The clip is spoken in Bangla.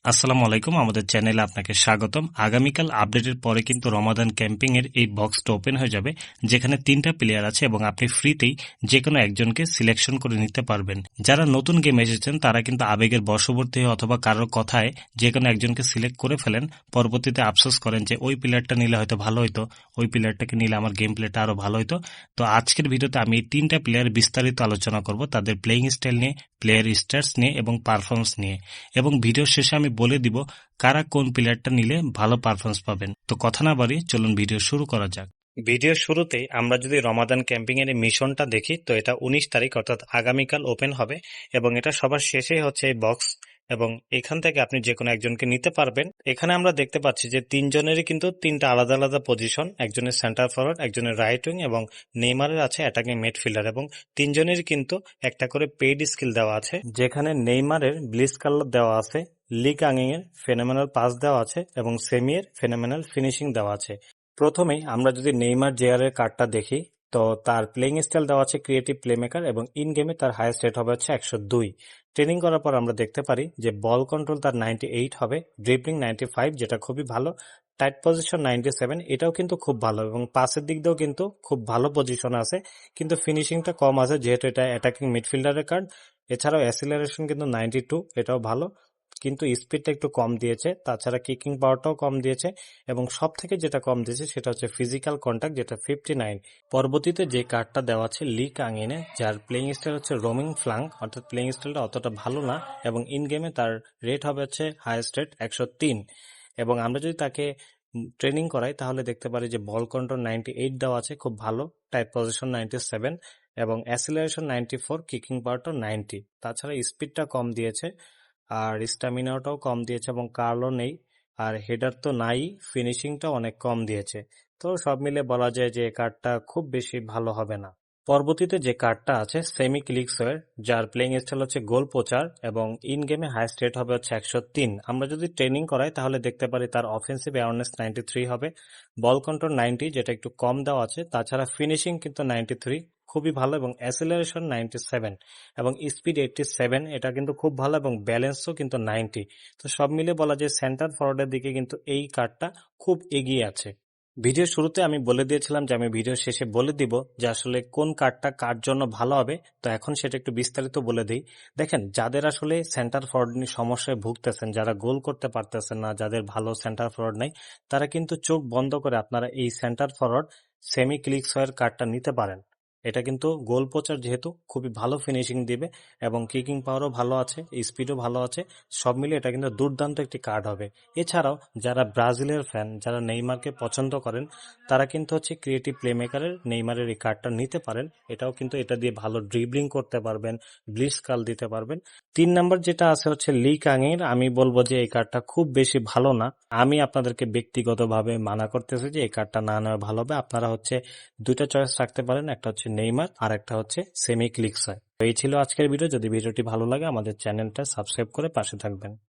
আসসালামু আলাইকুম, আমাদের চ্যানেলে আপনাকে স্বাগতম। আগামীকাল আপডেটের পরে কিন্তু রমাদান ক্যাম্পিং এর এই বক্সটা ওপেন হয়ে যাবে, যেখানে 3টা প্লেয়ার আছে এবং আপনি ফ্রিতেই যে কোনো একজনকে সিলেকশন করে নিতে পারবেন। যারা নতুন গেম এসেছেন তারা কিন্তু আবেগের বশবর্তী হয়ে অথবা কারোর কথায় যে কোনো একজনকে সিলেক্ট করে ফেলেন, পরবর্তীতে আফসোস করেন যে ওই প্লেয়ারটা নিলে হয়তো ভালো হতো, ওই প্লেয়ারটাকে নিলে আমার গেম প্লেটা আরো ভালো হতো। তো আজকের ভিডিওতে আমি এই 3টা প্লেয়ার বিস্তারিত আলোচনা করব, তাদের প্লেইং স্টাইল নিয়ে, প্লেয়ার স্ট্যাটস নিয়ে এবং পারফরমেন্স নিয়ে, এবং ভিডিও শেষে আমি বলে দিব কারা কোন প্লেয়ারটা নিলে ভালো পারফরমেন্স পাবেন। তো কথা না বাড়িয়ে চলুন ভিডিও শুরু করা যাক। ভিডিও শুরুতেই আমরা যদি রমাদান ক্যাম্পিং এর মিশনটা দেখি, তো এটা 19 তারিখ অর্থাৎ আগামীকাল ওপেন হবে এবং এটা সবার শেষেই হচ্ছে এই বক্স, এবং এখান থেকে আপনি যে কোনো একজনকে নিতে পারবেন। এখানে আমরা দেখতে পাচ্ছি যে তিনজনেরই কিন্তু 3টা আলাদা আলাদা পজিশন, একজনের সেন্টার ফরওয়ার্ড, একজনের রাইট উইং এবং নেইমারের আছে অ্যাটাকিং মিডফিল্ডার, এবং তিনজনেরই কিন্তু একটা করে পেইড স্কিল দেওয়া আছে, যেখানে নেইমারের ব্লিস কালার দেওয়া আছে, লি কাংইং এর ফেনোমেনাল পাস দেওয়া আছে এবং সেমিয়ের ফেনোমেনাল ফিনিশিং দেওয়া আছে। প্রথমেই আমরা যদি নেইমার জেআর এর কার্ডটা দেখি, তো তার প্লেইং স্টাইল দেওয়া আছে ক্রিয়েটিভ প্লেমেকার এবং ইন গেমে তার হাইয়েস্ট রেট হবে হচ্ছে 102। ট্রেনিং করার পর আমরা দেখতে পারি যে বল কন্ট্রোল তার 98 হবে, ড্রিবলিং 95, যেটা খুবই ভালো, টাইট পজিশন 97, এটাও কিন্তু খুব ভালো, এবং পাসের দিক দিয়েও কিন্তু খুব ভালো পজিশন আছে, কিন্তু ফিনিশিংটা কম আছে যেহেতু এটা অ্যাটাকিং মিডফিল্ডারের কার্ড। এছাড়াও অ্যাসিলারেশন কিন্তু 92, এটাও ভালো, কিন্তু স্পিডটা একটু কম দিয়েছে, তাছাড়া কিকিং পাওয়ারটাও কম দিয়েছে, এবং সব থেকে যেটা কম দিয়েছে সেটা হচ্ছে ফিজিক্যাল কন্ট্যাক্ট, যেটা 59। পরবর্তীতে যে কার্ডটা দেওয়া আছে লি কাংইনে, যার প্লেইং স্টাইল হচ্ছে রোমিং ফ্লাঙ্ক, অর্থাৎ প্লেইং স্টাইলটা অতটা ভালো না, এবং ইন গেমে তার রেট হবে হচ্ছে হাইয়েস্ট রেট 103। এবং আমরা যদি তাকে ট্রেনিং করাই তাহলে দেখতে পারি যে বল কন্ট্রোল 98 দেওয়া আছে, খুব ভালো, টাইট পজিশন 97 এবং অ্যাসিলারেশন 94, কিকিং পাওয়ারটাও 90। তাছাড়া স্পিডটা কম দিয়েছে আর স্ট্যামিনাটাও কম দিয়েছে, এবং কার্লও নেই, আর হেডার তো নাই, ফিনিশিংটা অনেক কম দিয়েছে। তো সব মিলে বলা যায় যে এই কার্ডটা খুব বেশি ভালো হবে না। পরবর্তীতে যে কার্ডটা আছে সেমি ক্লিক্সওয়ের, যার প্লেইং স্টাইল হচ্ছে গোল পোচার এবং ইন গেমে হাইস্ট রেট হবে হচ্ছে 103। আমরা যদি ট্রেনিং করাই তাহলে দেখতে পারি তার অফেন্সিভ অ্যাওয়ারনেস 93 হবে, বল কন্ট্রোল 90, যেটা একটু কম দেওয়া আছে, তাছাড়া ফিনিশিং কিন্তু 93, খুবই ভালো, এবং অ্যাসিলারেশন 97 এবং স্পিড 87, এটা কিন্তু খুব ভালো, এবং ব্যালেন্সও কিন্তু 90। তো সব মিলে বলা যায় সেন্টার ফরওয়ার্ডের দিকে কিন্তু এই কার্ডটা খুব এগিয়ে আছে। ভিডিও শুরুতে আমি বলে দিয়েছিলাম যে আমি ভিডিও শেষে বলে দিব যে আসলে কোন কার্ডটা কার জন্য ভালো হবে, তো এখন সেটা একটু বিস্তারিত বলে দিই। দেখেন, যাদের আসলে সেন্টার ফরওয়ার্ড নিয়ে সমস্যায় ভুগতেছেন, যারা গোল করতে পারতেছেন না, যাদের ভালো সেন্টার ফরওয়ার্ড নাই, তারা কিন্তু চোখ বন্ধ করে আপনারা এই সেন্টার ফরওয়ার্ড সেমি ক্লিক্সওয়ের কার্ডটা নিতে পারেন। এটা কিন্তু গোল পোচার, যেহেতু খুবই ভালো ফিনিশিং দিবে এবং কিকিং পাওয়ারও ভালো আছে, স্পিডও ভালো আছে, সব মিলে এটা কিন্তু দুর্দান্ত একটি কার্ড হবে। এছাড়াও যারা ব্রাজিলের ফ্যান, যারা নেইমারকে পছন্দ করেন, তারা কিন্তু হচ্ছে ক্রিয়েটিভ প্লেমেকারের নেইমারের এই কার্ডটা নিতে পারেন। এটাও কিন্তু এটা দিয়ে ভালো ড্রিবলিং করতে পারবেন, ব্লিটজ কাল দিতে পারবেন। 3 নাম্বার যেটা আছে হচ্ছে লি কাংয়ের, আমি বলবো যে এই কার্ডটা খুব বেশি ভালো না। আমি আপনাদেরকে ব্যক্তিগতভাবে মানা করতেছি যে এই কার্ডটা না নেওয়া ভালো হবে। আপনারা হচ্ছে দুইটা চয়েস রাখতে পারেন, একটা হচ্ছে নেইমার আর একটা হচ্ছে সেমি ক্লিক্সয়। তো এই ছিল আজকের ভিডিও। যদি ভিডিওটি ভালো লাগে আমাদের চ্যানেলটা সাবস্ক্রাইব করে পাশে থাকবেন।